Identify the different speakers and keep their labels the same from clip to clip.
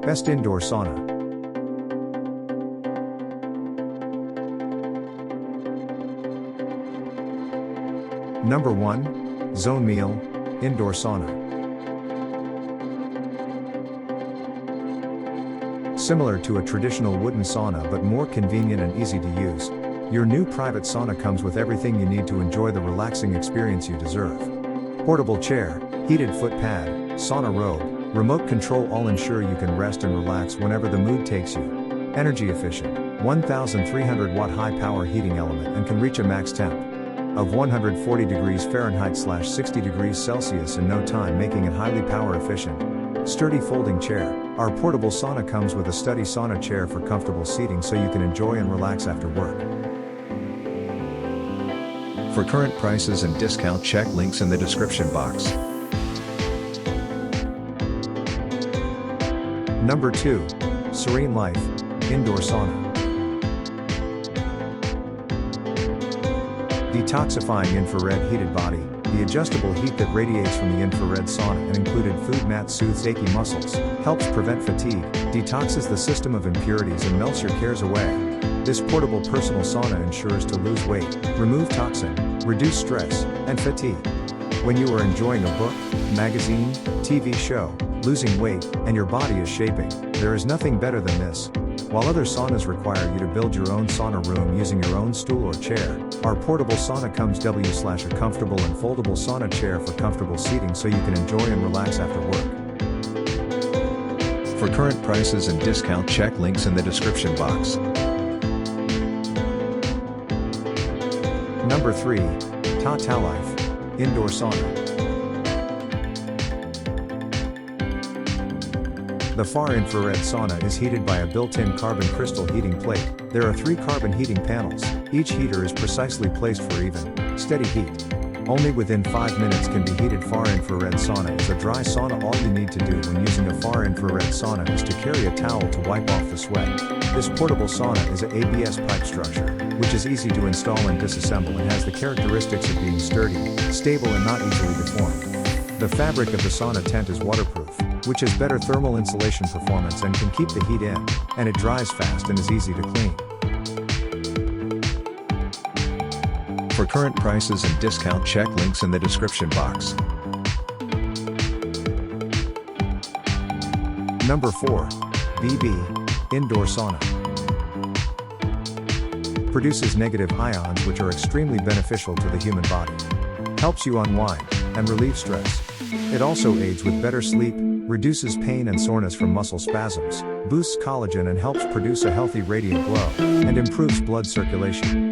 Speaker 1: Best indoor sauna. Number 1. Zone Meal, Indoor Sauna. Similar to a traditional wooden sauna but more convenient and easy to use, your new private sauna comes with everything you need to enjoy the relaxing experience you deserve. Portable chair, heated foot pad, sauna robe, remote control all ensure you can rest and relax whenever the mood takes you. Energy efficient, 1300 watt high power heating element and can reach a max temp of 140 degrees Fahrenheit / 60 degrees Celsius in no time, making it highly power efficient. Sturdy folding chair. Our portable sauna comes with a study sauna chair for comfortable seating so you can enjoy and relax after work.
Speaker 2: For current prices and discount, check links in the description box.
Speaker 1: Number 2. Serene Life, Indoor Sauna. Detoxifying infrared heated body. The adjustable heat that radiates from the infrared sauna and included food mat soothes achy muscles, helps prevent fatigue, detoxes the system of impurities and melts your cares away. This portable personal sauna ensures to lose weight, remove toxin, reduce stress, and fatigue. When you are enjoying a book, magazine, TV show, losing weight, and your body is shaping, there is nothing better than this. While other saunas require you to build your own sauna room using your own stool or chair, our portable sauna comes a comfortable and foldable sauna chair for comfortable seating so you can enjoy and relax after work.
Speaker 2: For current prices and discount, check links in the description box.
Speaker 1: Number 3. Tata Life, Indoor Sauna. The far infrared sauna is heated by a built-in carbon crystal heating plate. There are 3 carbon heating panels. Each heater is precisely placed for even, steady heat. Only within 5 minutes can be heated. Far infrared sauna is a dry sauna. All you need to do when using a far infrared sauna is to carry a towel to wipe off the sweat. This portable sauna is a ABS pipe structure, which is easy to install and disassemble and has the characteristics of being sturdy, stable and not easily deformed. The fabric of the sauna tent is waterproof, which has better thermal insulation performance and can keep the heat in, and it dries fast and is easy to clean.
Speaker 2: For current prices and discount, check links in the description box.
Speaker 1: Number 4. BB, Indoor Sauna. Produces negative ions which are extremely beneficial to the human body. Helps you unwind and relieve stress. It also aids with better sleep, reduces pain and soreness from muscle spasms, boosts collagen and helps produce a healthy radiant glow, and improves blood circulation.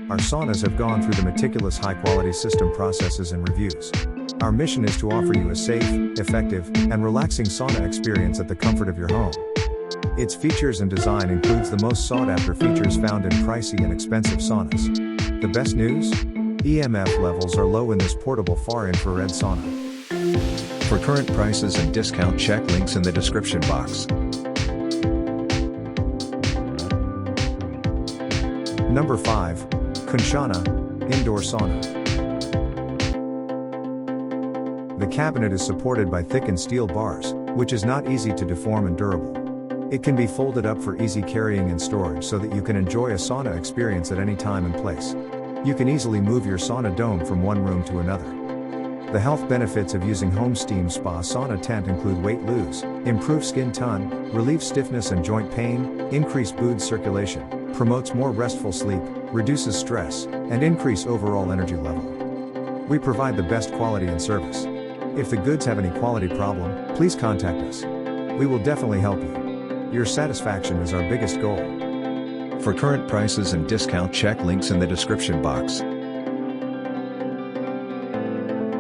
Speaker 1: Our saunas have gone through the meticulous high-quality system processes and reviews. Our mission is to offer you a safe, effective, and relaxing sauna experience at the comfort of your home. Its features and design includes the most sought-after features found in pricey and expensive saunas. The best news? EMF levels are low in this portable far infrared sauna.
Speaker 2: For current prices and discount, check links in the description box.
Speaker 1: Number 5. Kunshana, Indoor Sauna. The cabinet is supported by thickened steel bars, which is not easy to deform and durable. It can be folded up for easy carrying and storage so that you can enjoy a sauna experience at any time and place. You can easily move your sauna dome from one room to another. The health benefits of using home steam spa sauna tent include weight lose, improve skin tone, relieve stiffness and joint pain, increase blood circulation, promotes more restful sleep, reduces stress, and increase overall energy level. We provide the best quality and service. If the goods have any quality problem, please contact us. We will definitely help you. Your satisfaction is our biggest goal.
Speaker 2: For current prices and discount, check links in the description box.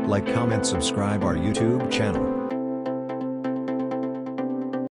Speaker 2: Like, comment, subscribe our YouTube channel.